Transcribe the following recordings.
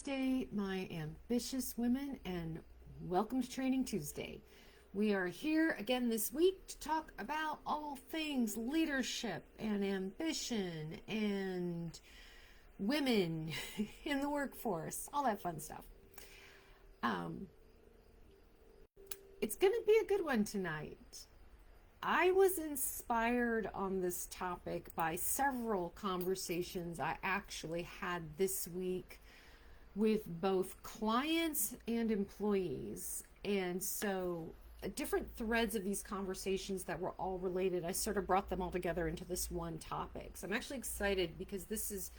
Tuesday, my ambitious women, and welcome to Training Tuesday. We are here again this week to talk about all things leadership and ambition and women in the workforce, all that fun stuff. It's going to be a good one tonight. I was inspired on this topic by several conversations I actually had this week with both clients and employees. And so different threads of these conversations that were all related, I sort of brought them all together into this one topic. So I'm actually excited because this is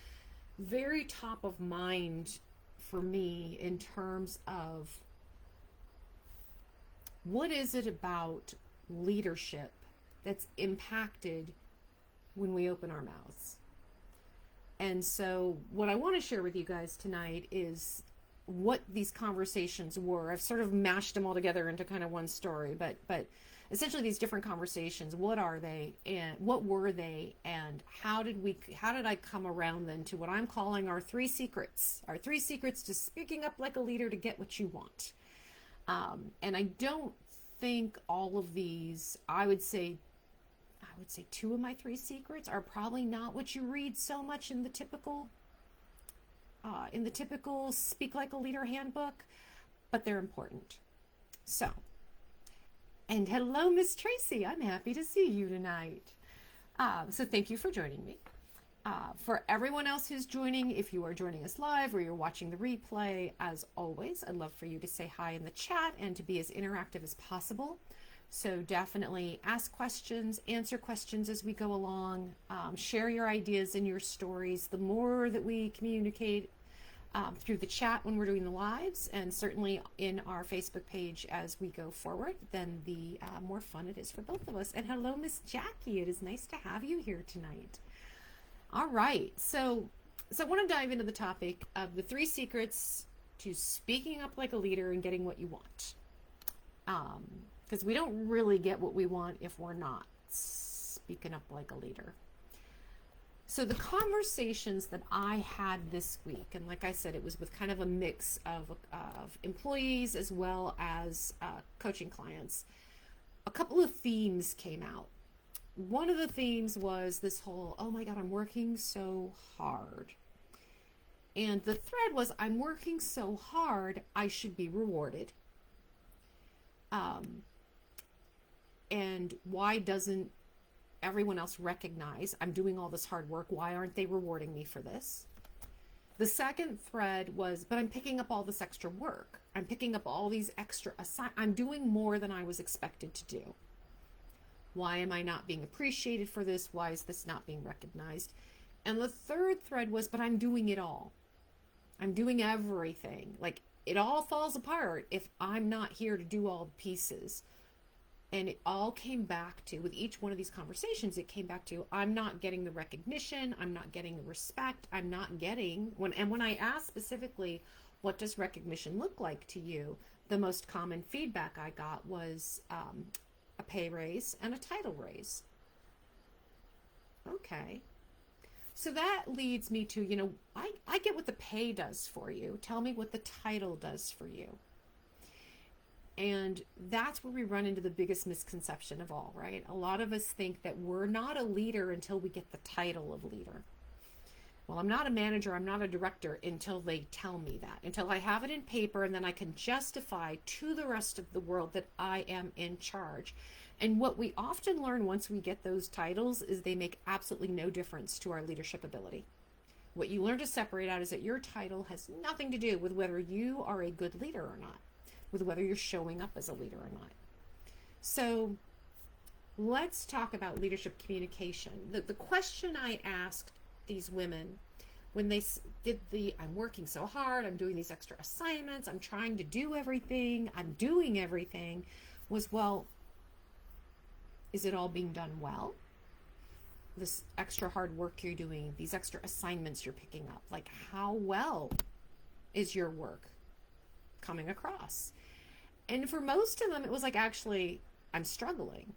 very top of mind for me in terms of what is it about leadership that's impacted when we open our mouths. And so what I want to share with you guys tonight is what these conversations were. I've sort of mashed them all together into kind of one story, but essentially these different conversations, what are they and what were they, and how did I come around then to what I'm calling our three secrets to speaking up like a leader to get what you want. And I don't think all of these, I would say two of my three secrets are probably not what you read so much in the typical Speak Like a Leader handbook, but they're important. So, and hello, Miss Tracy. I'm happy to see you tonight. So thank you for joining me. For everyone else who's joining, if you are joining us live or you're watching the replay, as always, I'd love for you to say hi in the chat and to be as interactive as possible. So definitely ask questions, answer questions as we go along, share your ideas and your stories. The more that we communicate through the chat when we're doing the lives, and certainly in our Facebook page as we go forward, then the more fun it is for both of us. And hello, Miss Jackie. It is nice to have you here tonight. All right, so I want to dive into the topic of the three secrets to speaking up like a leader and getting what you want. Because we don't really get what we want if we're not speaking up like a leader. So the conversations that I had this week, and like I said, it was with kind of a mix of employees as well as coaching clients, a couple of themes came out. One of the themes was this whole, oh my God, I'm working so hard. And the thread was, I'm working so hard, I should be rewarded. And why doesn't everyone else recognize I'm doing all this hard work? Why aren't they rewarding me for this? The second thread was, but I'm picking up all this extra work. I'm picking up all these extra I'm doing more than I was expected to do. Why am I not being appreciated for this? Why is this not being recognized? And the third thread was, but I'm doing it all. I'm doing everything. Like, it all falls apart if I'm not here to do all the pieces. And it all came back to, with each one of these conversations, it came back to, I'm not getting the recognition, I'm not getting the respect, I'm not getting, when I asked specifically, what does recognition look like to you? The most common feedback I got was a pay raise and a title raise. Okay. So that leads me to, I get what the pay does for you. Tell me what the title does for you. And that's where we run into the biggest misconception of all, right? A lot of us think that we're not a leader until we get the title of leader. Well, I'm not a manager, I'm not a director until they tell me that, until I have it in paper, and then I can justify to the rest of the world that I am in charge. And what we often learn once we get those titles is they make absolutely no difference to our leadership ability. What you learn to separate out is that your title has nothing to do with whether you are a good leader or not, with whether you're showing up as a leader or not. So let's talk about leadership communication. The question I asked these women when they did I'm working so hard, I'm doing these extra assignments, I'm trying to do everything, I'm doing everything, was, well, is it all being done well? This extra hard work you're doing, these extra assignments you're picking up, like, how well is your work coming across? And for most of them, it was like, actually, I'm struggling.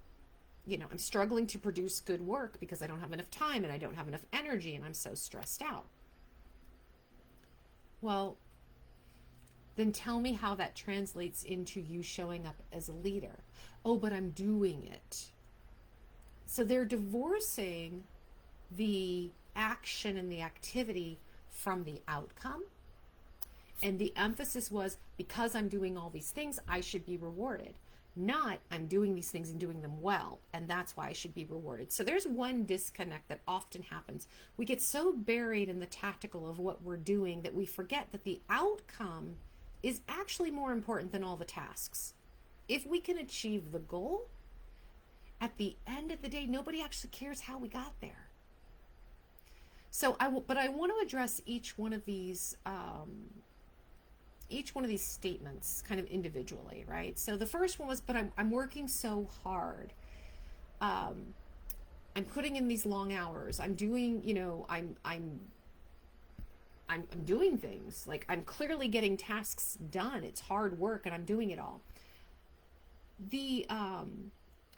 I'm struggling to produce good work because I don't have enough time and I don't have enough energy and I'm so stressed out. Well, then tell me how that translates into you showing up as a leader. Oh, but I'm doing it. So they're divorcing the action and the activity from the outcome. And the emphasis was, because I'm doing all these things, I should be rewarded. Not, I'm doing these things and doing them well, and that's why I should be rewarded. So there's one disconnect that often happens. We get so buried in the tactical of what we're doing that we forget that the outcome is actually more important than all the tasks. If we can achieve the goal, at the end of the day, nobody actually cares how we got there. So I want to address each one of these statements kind of individually, right? So the first one was, but I'm working so hard. I'm putting in these long hours. I'm doing, I'm doing things. Like, I'm clearly getting tasks done. It's hard work and I'm doing it all. The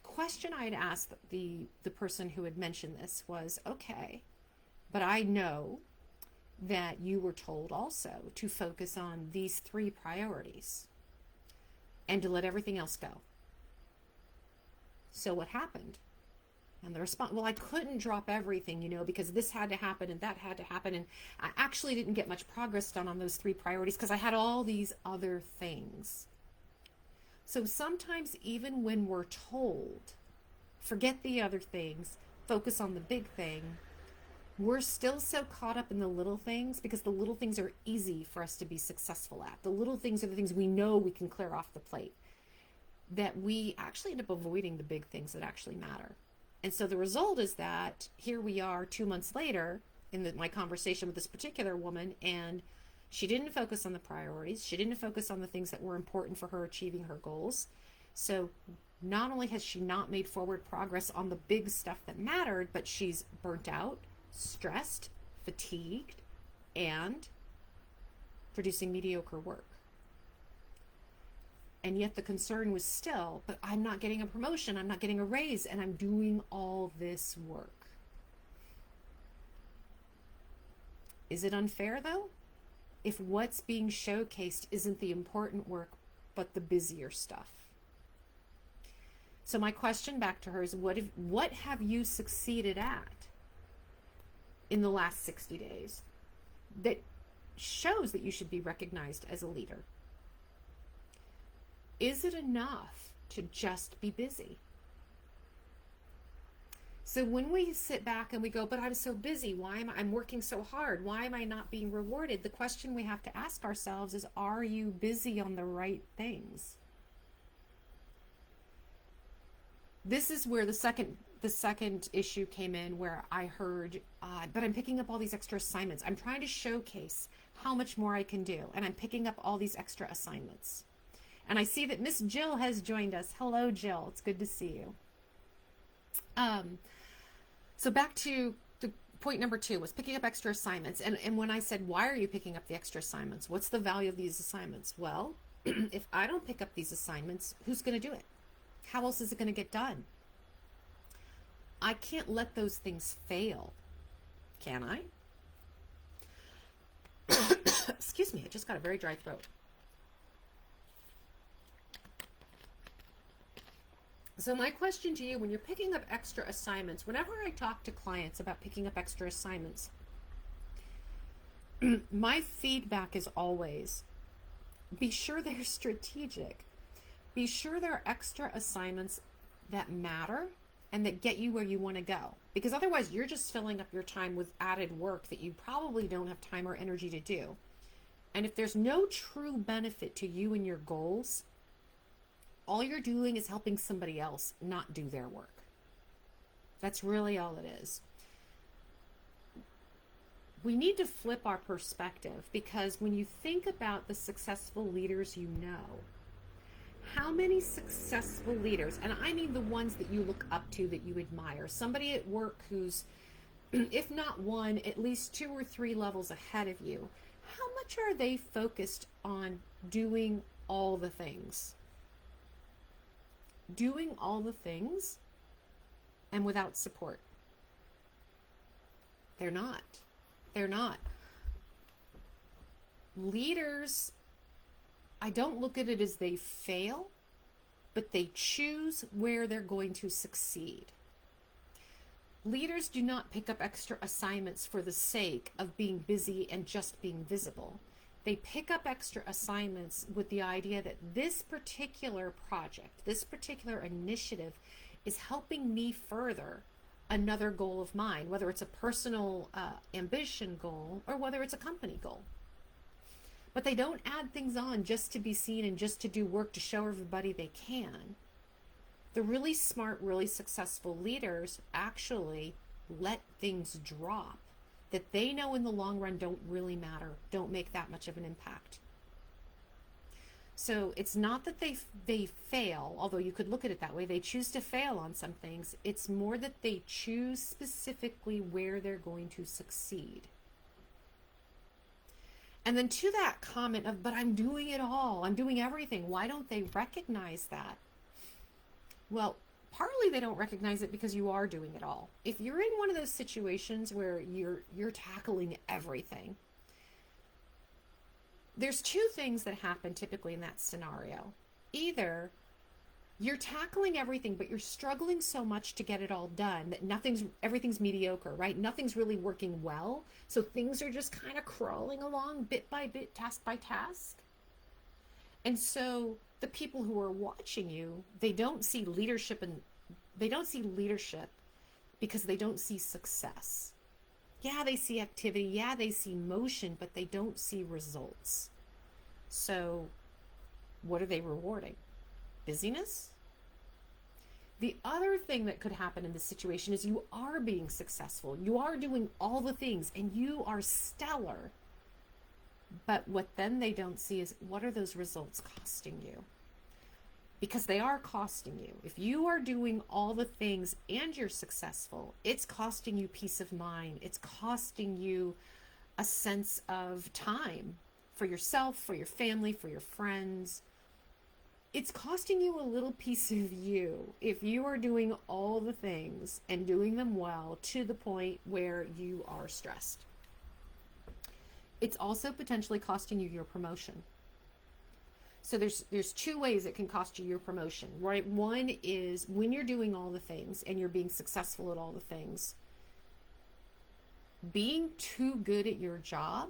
question I had asked the person who had mentioned this was, okay, but I know that you were told also to focus on these 3 priorities and to let everything else go. So what happened? And the response, well, I couldn't drop everything, because this had to happen and that had to happen. And I actually didn't get much progress done on those 3 priorities because I had all these other things. So sometimes even when we're told, forget the other things, focus on the big thing, we're still so caught up in the little things because the little things are easy for us to be successful at. The little things are the things we know we can clear off the plate, that we actually end up avoiding the big things that actually matter. And so the result is that here we are 2 months later in my conversation with this particular woman, and she didn't focus on the priorities. She didn't focus on the things that were important for her achieving her goals. So not only has she not made forward progress on the big stuff that mattered, but she's burnt out, stressed, fatigued, and producing mediocre work. And yet the concern was still, but I'm not getting a promotion, I'm not getting a raise, and I'm doing all this work. Is it unfair though? If what's being showcased isn't the important work, but the busier stuff. So my question back to her is, what have you succeeded at in the last 60 days that shows that you should be recognized as a leader? Is it enough to just be busy? So when we sit back and we go, but I'm so busy, I'm working so hard, why am I not being rewarded? The question we have to ask ourselves is, are you busy on the right things? This is where the second issue came in, where I heard, but I'm picking up all these extra assignments. I'm trying to showcase how much more I can do, and I'm picking up all these extra assignments. And I see that Miss Jill has joined us. Hello, Jill. It's good to see you. So back to the point number 2 was picking up extra assignments. And when I said, why are you picking up the extra assignments? What's the value of these assignments? Well, if I don't pick up these assignments, who's going to do it? How else is it going to get done? I can't let those things fail, can I? Excuse me, I just got a very dry throat. So my question to you, when you're picking up extra assignments, whenever I talk to clients about picking up extra assignments, my feedback is always, be sure they're strategic. Be sure there are extra assignments that matter and that get you where you want to go. Because otherwise you're just filling up your time with added work that you probably don't have time or energy to do. And if there's no true benefit to you and your goals, all you're doing is helping somebody else not do their work. That's really all it is. We need to flip our perspective, because when you think about the successful leaders you know, how many successful leaders, and I mean the ones that you look up to, that you admire, somebody at work who's, if not one, at least 2 or 3 levels ahead of you, how much are they focused on doing all the things? Doing all the things and without support. They're not. Leaders I don't look at it as they fail, but they choose where they're going to succeed. Leaders do not pick up extra assignments for the sake of being busy and just being visible. They pick up extra assignments with the idea that this particular project, this particular initiative is helping me further another goal of mine, whether it's a personal ambition goal or whether it's a company goal. But they don't add things on just to be seen and just to do work to show everybody they can. The really smart, really successful leaders actually let things drop that they know in the long run don't really matter, don't make that much of an impact. So it's not that they fail, although you could look at it that way. They choose to fail on some things. It's more that they choose specifically where they're going to succeed. And then to that comment of, but I'm doing it all, I'm doing everything. Why don't they recognize that? Well, partly they don't recognize it because you are doing it all. If you're in one of those situations where you're tackling everything, there's two things that happen typically in that scenario. Either you're tackling everything, but you're struggling so much to get it all done that everything's mediocre, right? Nothing's really working well. So things are just kind of crawling along bit by bit, task by task. And so the people who are watching you, they don't see leadership because they don't see success. Yeah, they see activity. Yeah, they see motion, but they don't see results. So what are they rewarding? Busyness? The other thing that could happen in this situation is you are being successful. You are doing all the things and you are stellar. But what then they don't see is, what are those results costing you? Because they are costing you. If you are doing all the things and you're successful, it's costing you peace of mind. It's costing you a sense of time for yourself, for your family, for your friends. It's costing you a little piece of you if you are doing all the things and doing them well to the point where you are stressed. It's also potentially costing you your promotion. So there's two ways it can cost you your promotion, right? One is when you're doing all the things and you're being successful at all the things, being too good at your job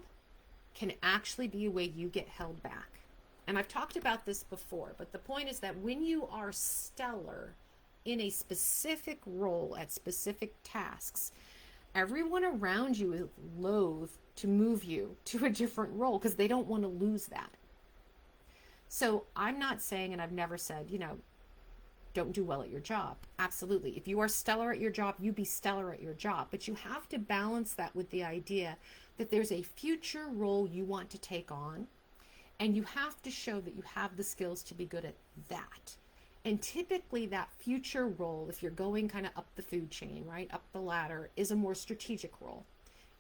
can actually be a way you get held back. And I've talked about this before, but the point is that when you are stellar in a specific role at specific tasks, everyone around you is loath to move you to a different role because they don't want to lose that. So I'm not saying, and I've never said, don't do well at your job. Absolutely. If you are stellar at your job, you be stellar at your job. But you have to balance that with the idea that there's a future role you want to take on, and you have to show that you have the skills to be good at that. And typically that future role, if you're going kind of up the food chain, right, up the ladder, is a more strategic role.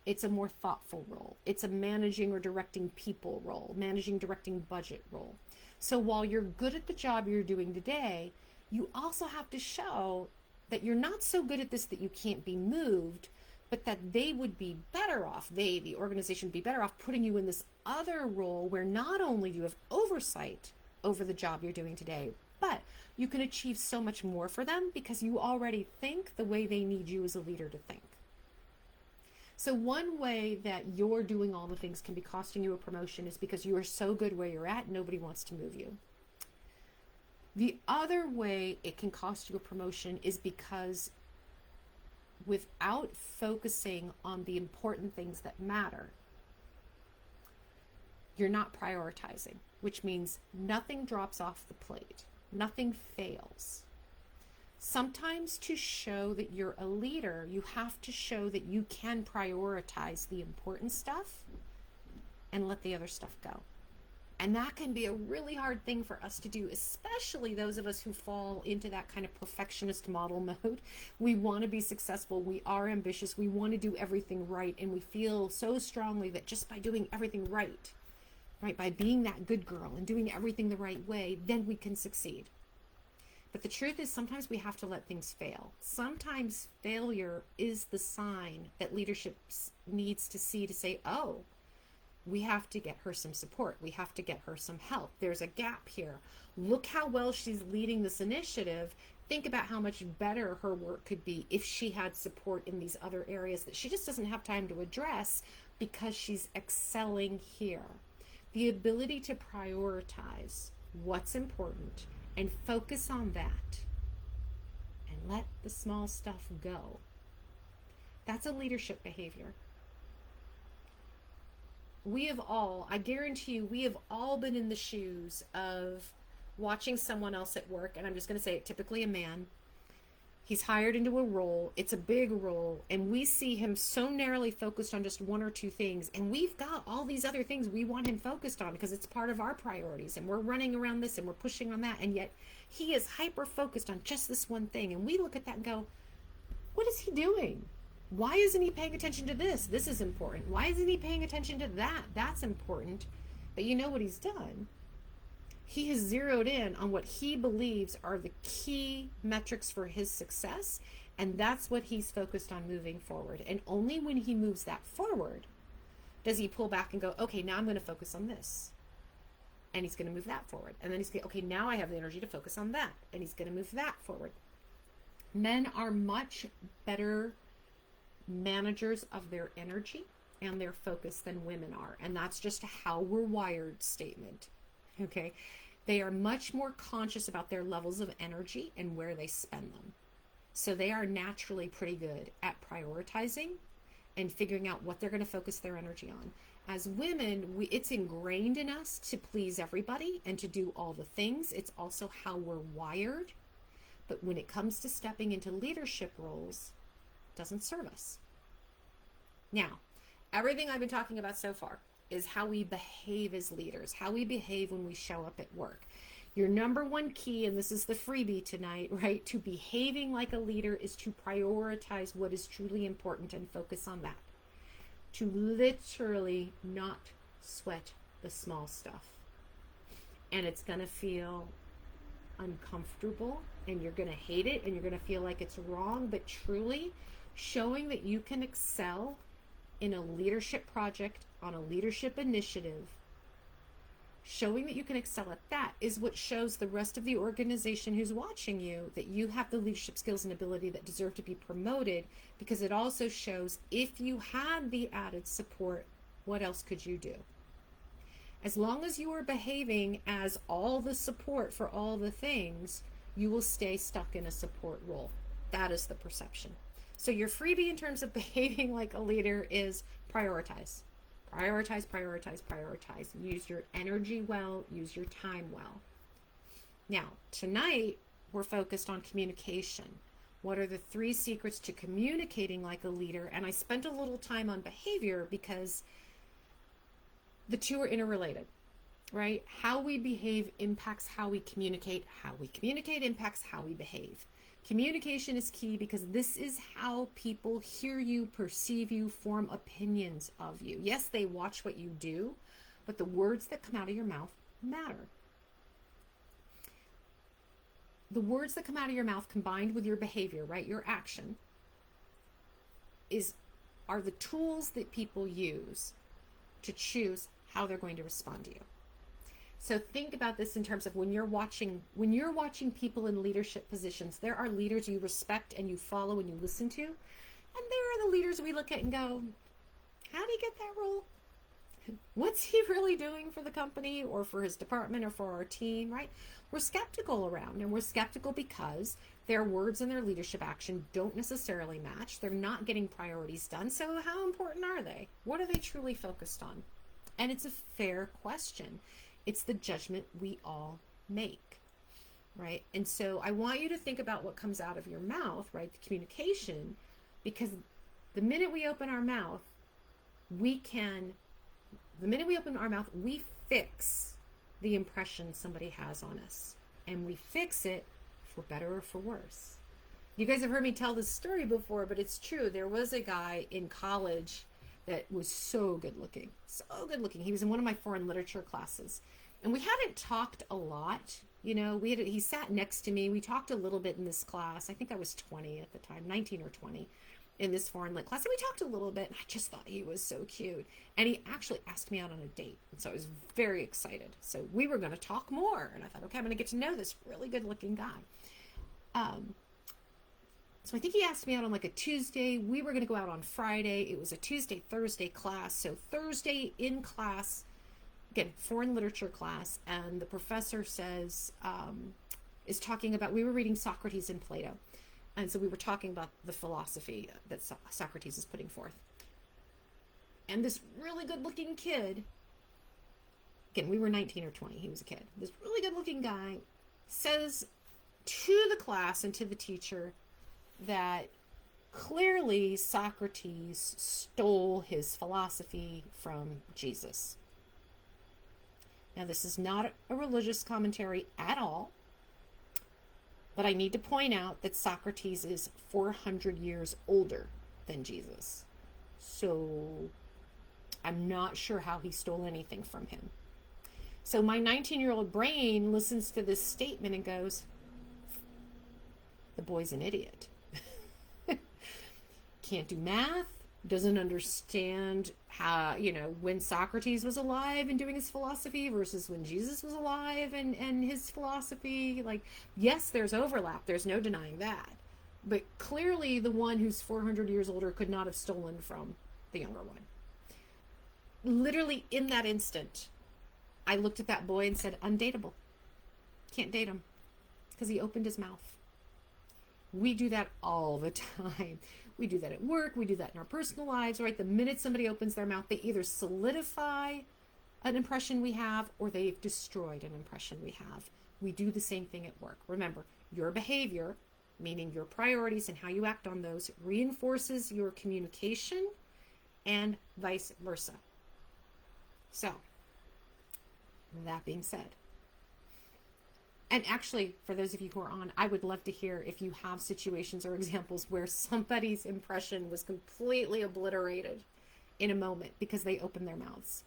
It's a more thoughtful role. It's a managing or directing people role, directing budget role. So while you're good at the job you're doing today, you also have to show that you're not so good at this that you can't be moved, but that they would be better off, the organization would be better off putting you in this other role where not only do you have oversight over the job you're doing today, but you can achieve so much more for them because you already think the way they need you as a leader to think. So one way that you're doing all the things can be costing you a promotion is because you are so good where you're at, nobody wants to move you. The other way it can cost you a promotion is because without focusing on the important things that matter, you're not prioritizing, which means nothing drops off the plate. Nothing fails. Sometimes to show that you're a leader, you have to show that you can prioritize the important stuff and let the other stuff go. And that can be a really hard thing for us to do, especially those of us who fall into that kind of perfectionist model mode. We want to be successful. We are ambitious. We want to do everything right. And we feel so strongly that just by doing everything right, by being that good girl and doing everything the right way, then we can succeed. But the truth is sometimes we have to let things fail. Sometimes failure is the sign that leadership needs to see to say, oh, We have to get her some support. We have to get her some help. There's a gap here. Look how well she's leading this initiative. Think about how much better her work could be if she had support in these other areas that she just doesn't have time to address because she's excelling here. The ability to prioritize what's important and focus on that and let the small stuff go. That's a leadership behavior. We have all, I guarantee you, we have all been in the shoes of watching someone else at work, and I'm just going to say it, typically a man. He's hired into a role, it's a big role, and we see him so narrowly focused on just one or two things, and we've got all these other things we want him focused on because it's part of our priorities, and we're running around this and we're pushing on that, and yet he is hyper focused on just this one thing, and we look at that and go, what is he doing? Why isn't he paying attention to this? This is important. Why isn't he paying attention to that? That's important. But you know what he's done? He has zeroed in on what he believes are the key metrics for his success, and that's what he's focused on moving forward. And only when he moves that forward does he pull back and go, okay, now I'm going to focus on this. And he's going to move that forward. And then he's going, okay, now I have the energy to focus on that. And he's going to move that forward. Men are much better managers of their energy and their focus than women are. And that's just a how we're wired statement. Okay. They are much more conscious about their levels of energy and where they spend them. So they are naturally pretty good at prioritizing and figuring out what they're going to focus their energy on. As women, it's ingrained in us to please everybody and to do all the things. It's also how we're wired. But when it comes to stepping into leadership roles, it doesn't serve us. Now, everything I've been talking about so far is how we behave as leaders, how we behave when we show up at work. Your number one key, and this is the freebie tonight, right, to behaving like a leader is to prioritize what is truly important and focus on that. To literally not sweat the small stuff. And it's going to feel uncomfortable, and you're going to hate it, and you're going to feel like it's wrong, but truly showing that you can excel in a leadership project, on a leadership initiative, showing that you can excel at that is what shows the rest of the organization who's watching you that you have the leadership skills and ability that deserve to be promoted, because it also shows if you had the added support, what else could you do? As long as you are behaving as all the support for all the things, you will stay stuck in a support role. That is the perception. So your freebie in terms of behaving like a leader is prioritize. Prioritize, prioritize, prioritize. Use your energy well, use your time well. Now, tonight, we're focused on communication. What are the 3 secrets to communicating like a leader? And I spent a little time on behavior because the two are interrelated, right? How we behave impacts how we communicate. How we communicate impacts how we behave. Communication is key because this is how people hear you, perceive you, form opinions of you. Yes, they watch what you do, but the words that come out of your mouth matter. The words that come out of your mouth combined with your behavior, right, your action, are the tools that people use to choose how they're going to respond to you. So think about this in terms of when you're watching people in leadership positions, there are leaders you respect and you follow and you listen to. And there are the leaders we look at and go, how do you get that role? What's he really doing for the company or for his department or for our team, right? We're skeptical around, and we're skeptical because their words and their leadership action don't necessarily match. They're not getting priorities done. So how important are they? What are they truly focused on? And it's a fair question. It's the judgment we all make, right? And so I want you to think about what comes out of your mouth, right? The communication, because the minute we open our mouth, we fix the impression somebody has on us, and we fix it for better or for worse. You guys have heard me tell this story before, but it's true. There was a guy in college that was so good looking. He was in one of my foreign literature classes, and we hadn't talked a lot. You know, he sat next to me. We talked a little bit in this class. I think I was 20 at the time, 19 or 20. in this foreign lit class. And we talked a little bit, and I just thought he was so cute. And he actually asked me out on a date. And so I was very excited. So we were going to talk more. And I thought, okay, I'm going to get to know this really good looking guy. So I think he asked me out on like a Tuesday. We were going to go out on Friday. It was a Tuesday, Thursday class. So Thursday in class, again, foreign literature class. And the professor says, is talking about, we were reading Socrates and Plato. And so we were talking about the philosophy that Socrates is putting forth. And this really good looking kid, again, we were 19 or 20, he was a kid. This really good looking guy says to the class and to the teacher that clearly Socrates stole his philosophy from Jesus. Now, this is not a religious commentary at all. But I need to point out that Socrates is 400 years older than Jesus. So I'm not sure how he stole anything from him. So my 19-year-old brain listens to this statement and goes, the boy's an idiot. Can't do math, doesn't understand how, when Socrates was alive and doing his philosophy versus when Jesus was alive and his philosophy. Like, yes, there's overlap. There's no denying that. But clearly the one who's 400 years older could not have stolen from the younger one. Literally in that instant, I looked at that boy and said, undateable. Can't date him because he opened his mouth. We do that all the time. We do that at work. We do that in our personal lives, right? The minute somebody opens their mouth, they either solidify an impression we have or they've destroyed an impression we have. We do the same thing at work. Remember, your behavior, meaning your priorities and how you act on those, reinforces your communication and vice versa. So, that being said, and actually, for those of you who are on, I would love to hear if you have situations or examples where somebody's impression was completely obliterated in a moment because they opened their mouths.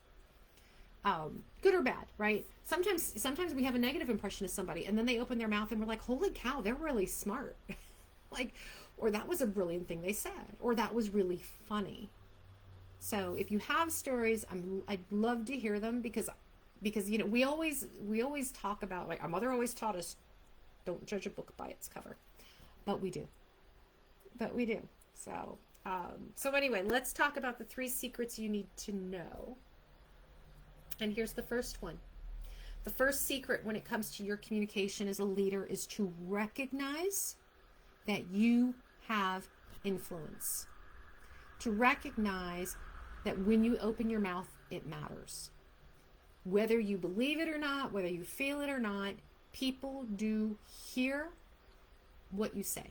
Good or bad, right? Sometimes we have a negative impression of somebody and then they open their mouth and we're like, holy cow, they're really smart. Or that was a brilliant thing they said, or that was really funny. So if you have stories, I'd love to hear them because we always talk about, like, our mother always taught us, don't judge a book by its cover, but we do. So anyway, let's talk about the 3 secrets you need to know. And here's the first one. The first secret when it comes to your communication as a leader is to recognize that you have influence. To recognize that when you open your mouth, it matters. Whether you believe it or not, whether you feel it or not, people do hear what you say.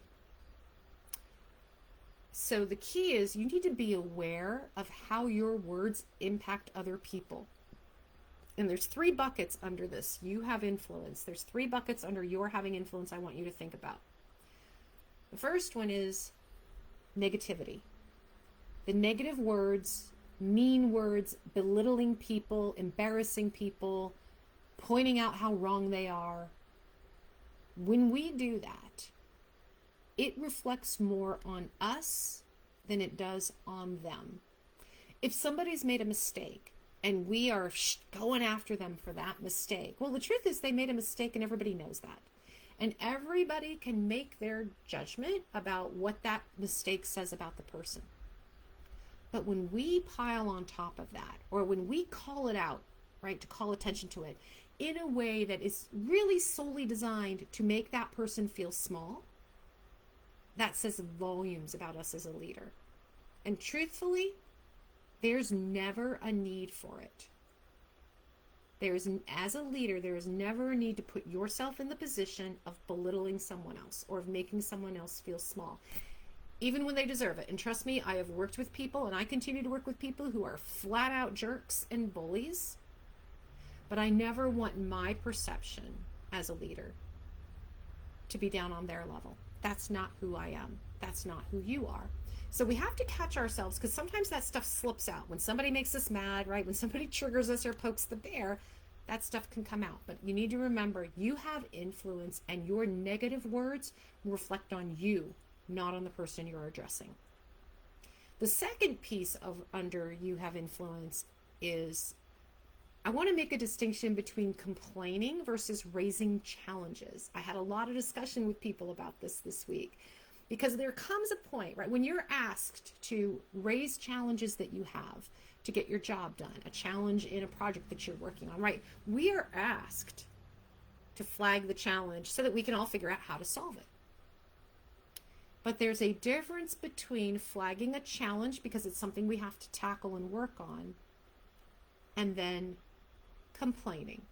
So the key is you need to be aware of how your words impact other people. And there's 3 buckets under this. You have influence. There's 3 buckets under your having influence I want you to think about. The first one is negativity. The negative words, mean words, belittling people, embarrassing people, pointing out how wrong they are. When we do that, it reflects more on us than it does on them. If somebody's made a mistake and we are going after them for that mistake, well, the truth is they made a mistake and everybody knows that. And everybody can make their judgment about what that mistake says about the person. But when we pile on top of that, or when we call it out, right, to call attention to it, in a way that is really solely designed to make that person feel small, that says volumes about us as a leader. And truthfully, there's never a need for it. As a leader, there is never a need to put yourself in the position of belittling someone else or of making someone else feel small, even when they deserve it. And trust me, I have worked with people, and I continue to work with people who are flat out jerks and bullies. But I never want my perception as a leader to be down on their level. That's not who I am. That's not who you are. So we have to catch ourselves, because sometimes that stuff slips out. When somebody makes us mad, right? When somebody triggers us or pokes the bear, that stuff can come out. But you need to remember, you have influence, and your negative words reflect on you, not on the person you're addressing. The second piece of under you have influence is I want to make a distinction between complaining versus raising challenges. I had a lot of discussion with people about this week because there comes a point, right, when you're asked to raise challenges that you have to get your job done, a challenge in a project that you're working on, right? We are asked to flag the challenge so that we can all figure out how to solve it. But there's a difference between flagging a challenge because it's something we have to tackle and work on, and then complaining.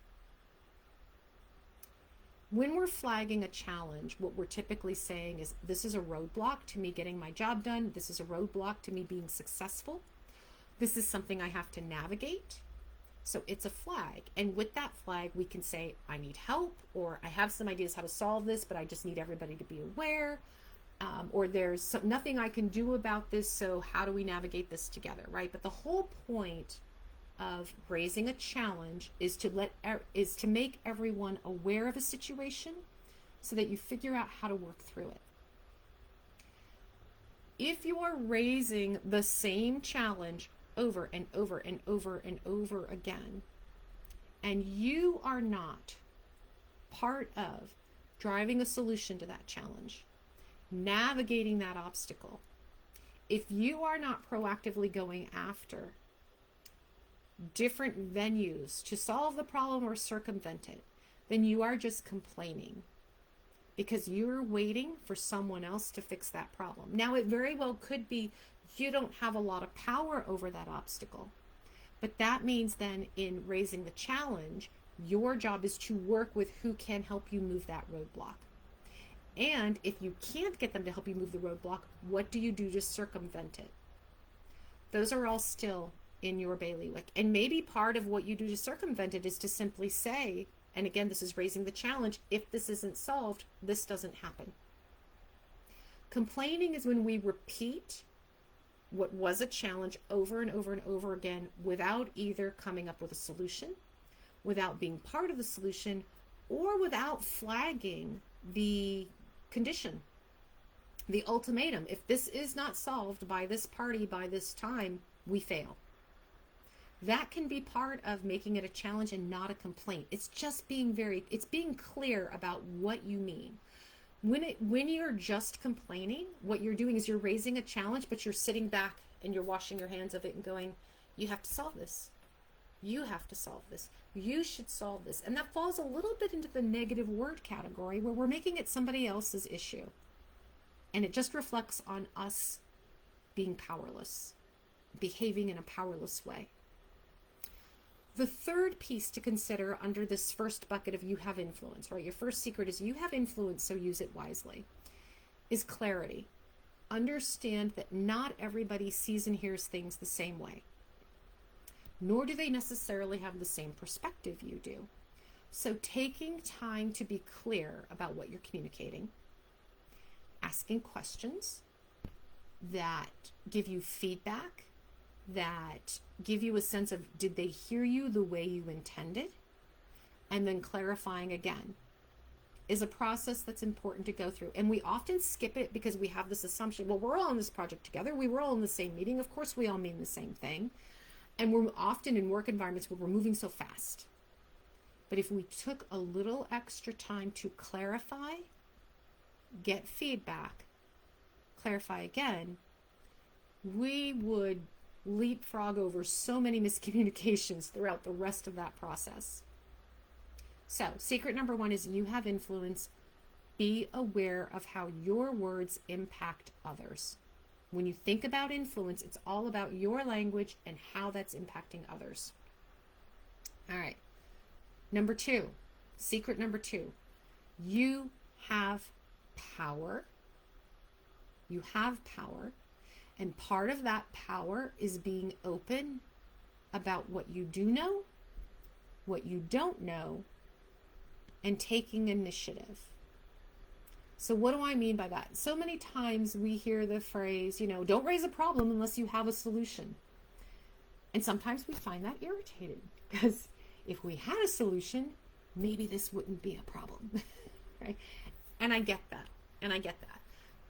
When we're flagging a challenge, what we're typically saying is, this is a roadblock to me getting my job done. This is a roadblock to me being successful. This is something I have to navigate. So it's a flag. And with that flag, we can say, I need help, or I have some ideas how to solve this, but I just need everybody to be aware. Or there's nothing I can do about this, so how do we navigate this together, right? But the whole point of raising a challenge is to make everyone aware of a situation so that you figure out how to work through it. If you are raising the same challenge over and over and over and over again, and you are not part of driving a solution to that challenge, navigating that obstacle, if you are not proactively going after different venues to solve the problem or circumvent it, then you are just complaining because you're waiting for someone else to fix that problem. Now, it very well could be you don't have a lot of power over that obstacle, but that means then in raising the challenge, your job is to work with who can help you move that roadblock. And if you can't get them to help you move the roadblock, what do you do to circumvent it? Those are all still in your bailiwick. And maybe part of what you do to circumvent it is to simply say, and again, this is raising the challenge, if this isn't solved, this doesn't happen. Complaining is when we repeat what was a challenge over and over and over again without either coming up with a solution, without being part of the solution, or without flagging the condition, the ultimatum. If this is not solved by this party by this time, we fail. That can be part of making it a challenge and not a complaint. It's just being being clear about what you mean. When you're just complaining, what you're doing is you're raising a challenge, but you're sitting back and you're washing your hands of it and going, you have to solve this. You have to solve this. You should solve this. And that falls a little bit into the negative word category where we're making it somebody else's issue. And it just reflects on us being powerless, behaving in a powerless way. The third piece to consider under this first bucket of you have influence, right? Your first secret is you have influence, so use it wisely, is clarity. Understand that not everybody sees and hears things the same way, nor do they necessarily have the same perspective you do. So taking time to be clear about what you're communicating, asking questions that give you feedback, that give you a sense of, did they hear you the way you intended? And then clarifying again is a process that's important to go through. And we often skip it because we have this assumption, well, we're all in this project together. We were all in the same meeting. Of course, we all mean the same thing. And we're often in work environments where we're moving so fast. But if we took a little extra time to clarify, get feedback, clarify again, we would leapfrog over so many miscommunications throughout the rest of that process. So, secret number one is you have influence. Be aware of how your words impact others. When you think about influence, it's all about your language and how that's impacting others. All right. Number two, secret number two, you have power. You have power. And part of that power is being open about what you do know, what you don't know, and taking initiative. So what do I mean by that? So many times we hear the phrase, don't raise a problem unless you have a solution. And sometimes we find that irritating because if we had a solution, maybe this wouldn't be a problem, right? And I get that.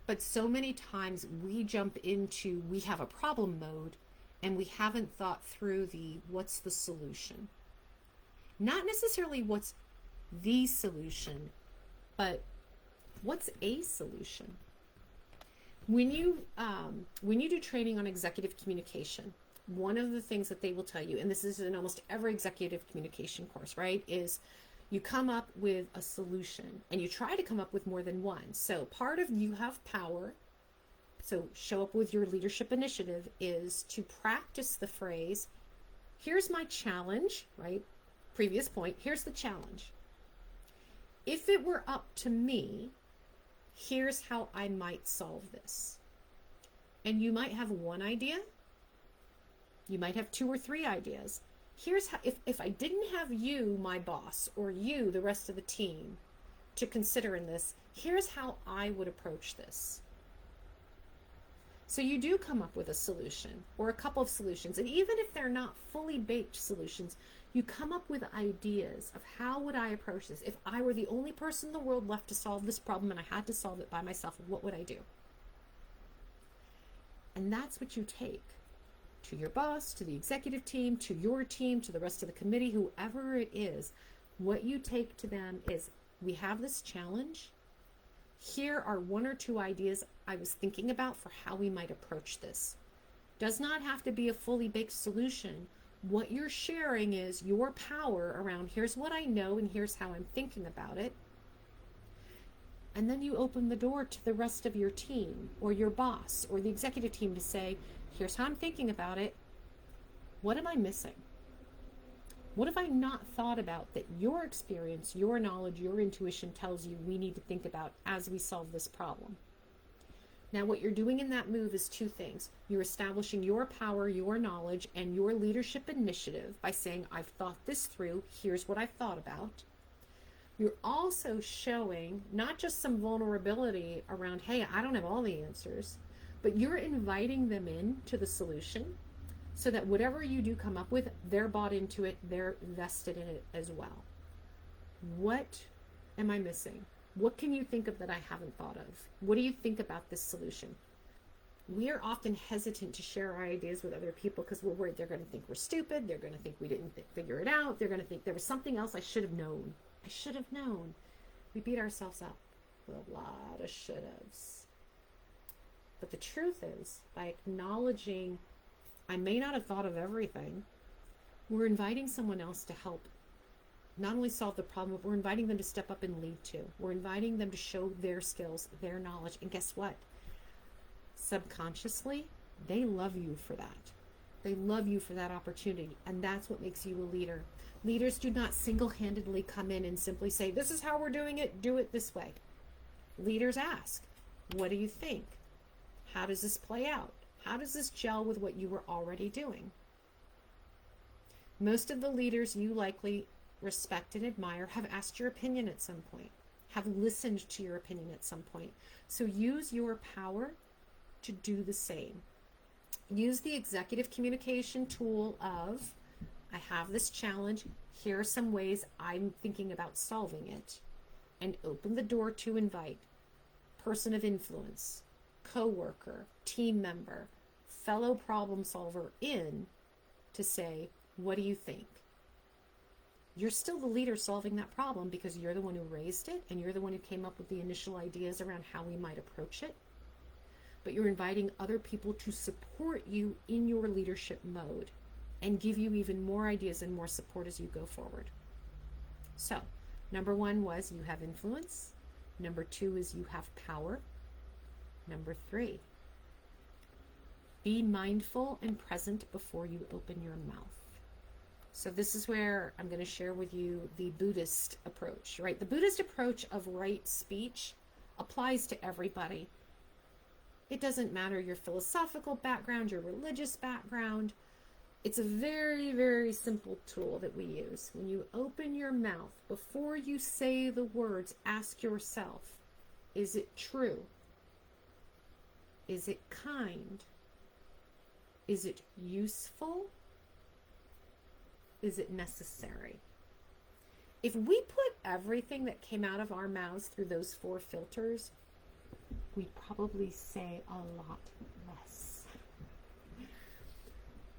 But so many times we jump into, we have a problem mode and we haven't thought through what's the solution. Not necessarily what's the solution, but what's a solution. When you do training on executive communication, one of the things that they will tell you, and this is in almost every executive communication course, right, is you come up with a solution and you try to come up with more than one. So part of you have power, so show up with your leadership initiative, is to practice the phrase, here's my challenge, right? Previous point, here's the challenge. If it were up to me, here's how I might solve this. And you might have one idea. You might have 2 or 3 ideas. Here's how, if I didn't have you, my boss, or you, the rest of the team, to consider in this, here's how I would approach this. So you do come up with a solution or a couple of solutions. And even if they're not fully baked solutions, you come up with ideas of how would I approach this? If I were the only person in the world left to solve this problem and I had to solve it by myself, what would I do? And that's what you take to your boss, to the executive team, to your team, to the rest of the committee, whoever it is. What you take to them is, we have this challenge. Here are 1 or 2 ideas I was thinking about for how we might approach this. Does not have to be a fully baked solution. What you're sharing is your power around, here's what I know and here's how I'm thinking about it. And then you open the door to the rest of your team or your boss or the executive team to say, here's how I'm thinking about it. What am I missing? What have I not thought about that your experience, your knowledge, your intuition tells you we need to think about as we solve this problem? Now, what you're doing in that move is 2 things. You're establishing your power, your knowledge, and your leadership initiative by saying, I've thought this through. Here's what I've thought about. You're also showing not just some vulnerability around, hey, I don't have all the answers, but you're inviting them in to the solution so that whatever you do come up with, they're bought into it, they're vested in it as well. What am I missing? What can you think of that I haven't thought of? What do you think about this solution? We are often hesitant to share our ideas with other people because we're worried they're going to think we're stupid. They're going to think we didn't figure it out. They're going to think there was something else I should have known. I should have known. We beat ourselves up with a lot of should haves. But the truth is, by acknowledging I may not have thought of everything, we're inviting someone else to help not only solve the problem, but we're inviting them to step up and lead too. We're inviting them to show their skills, their knowledge. And guess what? Subconsciously, they love you for that. They love you for that opportunity. And that's what makes you a leader. Leaders do not single-handedly come in and simply say, this is how we're doing it, do it this way. Leaders ask, what do you think? How does this play out? How does this gel with what you were already doing? Most of the leaders you likely respect and admire have asked your opinion at some point, have listened to your opinion at some point. So use your power to do the same. Use the executive communication tool of, I have this challenge, here are some ways I'm thinking about solving it, and open the door to invite person of influence, coworker, team member, fellow problem solver in to say, what do you think? You're still the leader solving that problem because you're the one who raised it and you're the one who came up with the initial ideas around how we might approach it. But you're inviting other people to support you in your leadership mode and give you even more ideas and more support as you go forward. So, number 1 was you have influence. Number 2 is you have power. Number 3, be mindful and present before you open your mouth. So this is where I'm going to share with you the Buddhist approach, right? The Buddhist approach of right speech applies to everybody. It doesn't matter your philosophical background, your religious background. It's a very, very simple tool that we use. When you open your mouth, before you say the words, ask yourself, is it true? Is it kind? Is it useful? Is it necessary? If we put everything that came out of our mouths through those 4 filters, we'd probably say a lot less.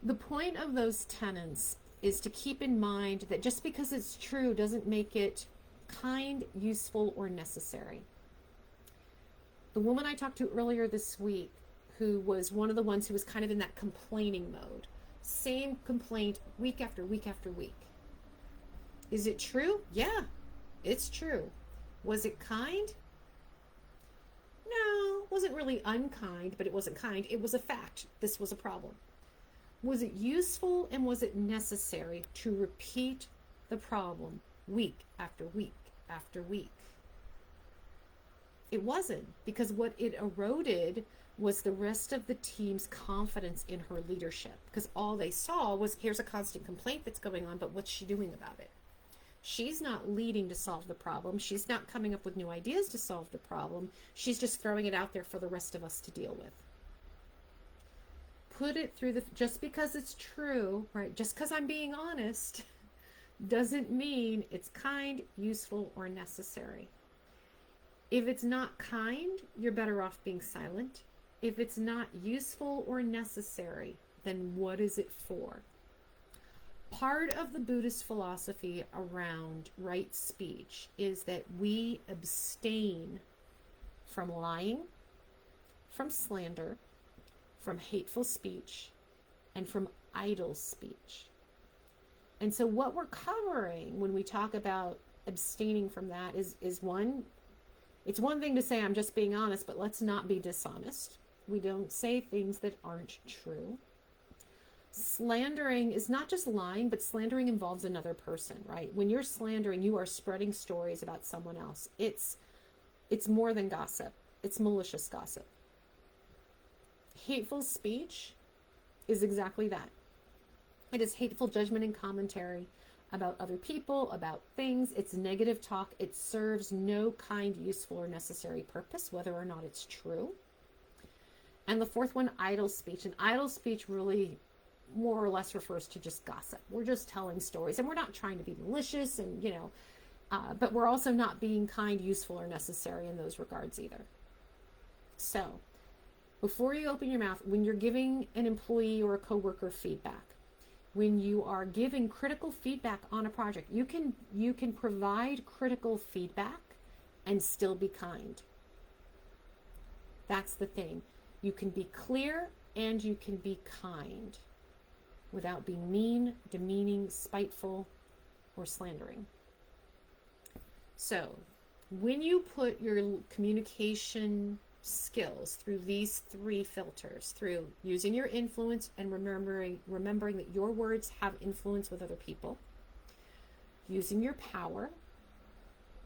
The point of those tenets is to keep in mind that just because it's true doesn't make it kind, useful, or necessary. The woman I talked to earlier this week, who was one of the ones who was kind of in that complaining mode, same complaint week after week after week. Is it true? Yeah, it's true. Was it kind? No, it wasn't really unkind, but it wasn't kind. It was a fact. This was a problem. Was it useful and was it necessary to repeat the problem week after week after week? It wasn't, because what it eroded was the rest of the team's confidence in her leadership, because all they saw was, here's a constant complaint that's going on, but what's she doing about it? She's not leading to solve the problem. She's not coming up with new ideas to solve the problem. She's just throwing it out there for the rest of us to deal with. Put it through just because it's true, right? Just because I'm being honest doesn't mean it's kind, useful, or necessary. If it's not kind, you're better off being silent. If it's not useful or necessary, then what is it for? Part of the Buddhist philosophy around right speech is that we abstain from lying, from slander, from hateful speech, and from idle speech. And so what we're covering when we talk about abstaining from that is one, it's one thing to say, I'm just being honest, but let's not be dishonest. We don't say things that aren't true. Slandering is not just lying, but slandering involves another person, right? When you're slandering, you are spreading stories about someone else. It's more than gossip. It's malicious gossip. Hateful speech is exactly that. It is hateful judgment and commentary about other people, about things. It's negative talk. It serves no kind, useful, or necessary purpose, whether or not it's true. And the fourth one, idle speech. And idle speech really more or less refers to just gossip. We're just telling stories, and we're not trying to be malicious, and but we're also not being kind, useful, or necessary in those regards either. So before you open your mouth, when you're giving an employee or a coworker feedback, when you are giving critical feedback on a project, you can provide critical feedback and still be kind. That's the thing. You can be clear and you can be kind without being mean, demeaning, spiteful, or slandering. So when you put your communication skills through these three filters, through using your influence and remembering that your words have influence with other people, using your power,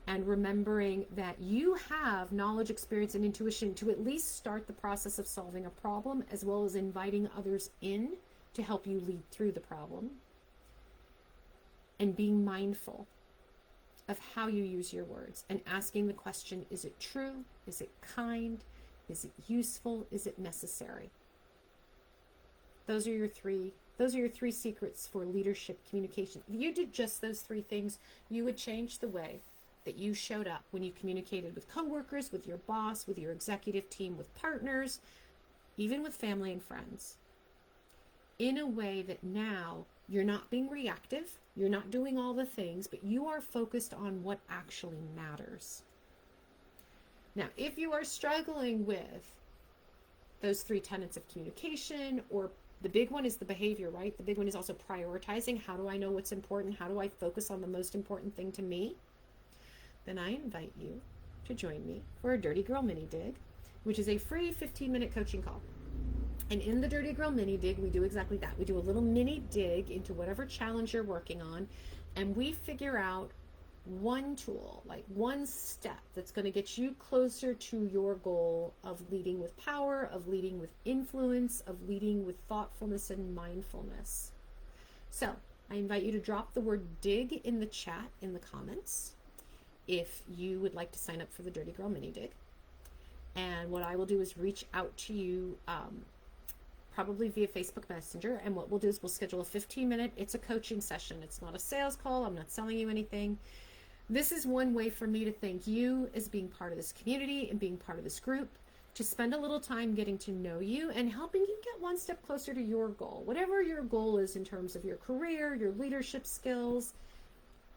and remembering that you have knowledge, experience, and intuition to at least start the process of solving a problem, as well as inviting others in to help you lead through the problem, and being mindful of how you use your words and asking the question, is it true? Is it kind? Is it useful? Is it necessary? Those are your three secrets for leadership communication. If you did just those three things, you would change the way that you showed up when you communicated with coworkers, with your boss, with your executive team, with partners, even with family and friends, in a way that now you're not being reactive, you're not doing all the things, but you are focused on what actually matters. Now, if you are struggling with those three tenets of communication, or the big one is the behavior, right? The big one is also prioritizing. How do I know what's important? How do I focus on the most important thing to me? Then I invite you to join me for a Dirty Girl Mini Dig, which is a free 15-minute coaching call. And in the Dirty Girl Mini Dig, we do exactly that. We do a little mini dig into whatever challenge you're working on, and we figure out one tool, like one step that's going to get you closer to your goal of leading with power, of leading with influence, of leading with thoughtfulness and mindfulness. So I invite you to drop the word dig in the chat in the comments if you would like to sign up for the Dirty Girl Mini Dig. And what I will do is reach out to you probably via Facebook Messenger. And what we'll do is we'll schedule a 15-minute, it's a coaching session. It's not a sales call. I'm not selling you anything. This is one way for me to thank you as being part of this community and being part of this group, to spend a little time getting to know you and helping you get one step closer to your goal. Whatever your goal is in terms of your career, your leadership skills,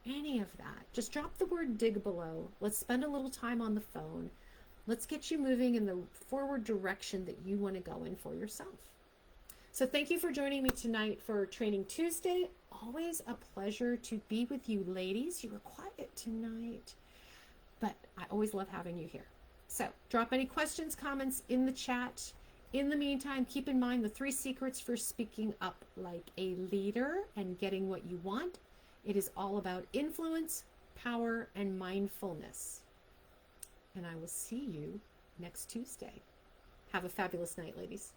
any of that. Just drop the word dig below. Let's spend a little time on the phone. Let's get you moving in the forward direction that you want to go in for yourself. So thank you for joining me tonight for Training Tuesday. Always a pleasure to be with you, ladies. You were quiet tonight, but I always love having you here. So drop any questions, comments in the chat. In the meantime, keep in mind the 3 secrets for speaking up like a leader and getting what you want. It is all about influence, power, and mindfulness. And I will see you next Tuesday. Have a fabulous night, ladies.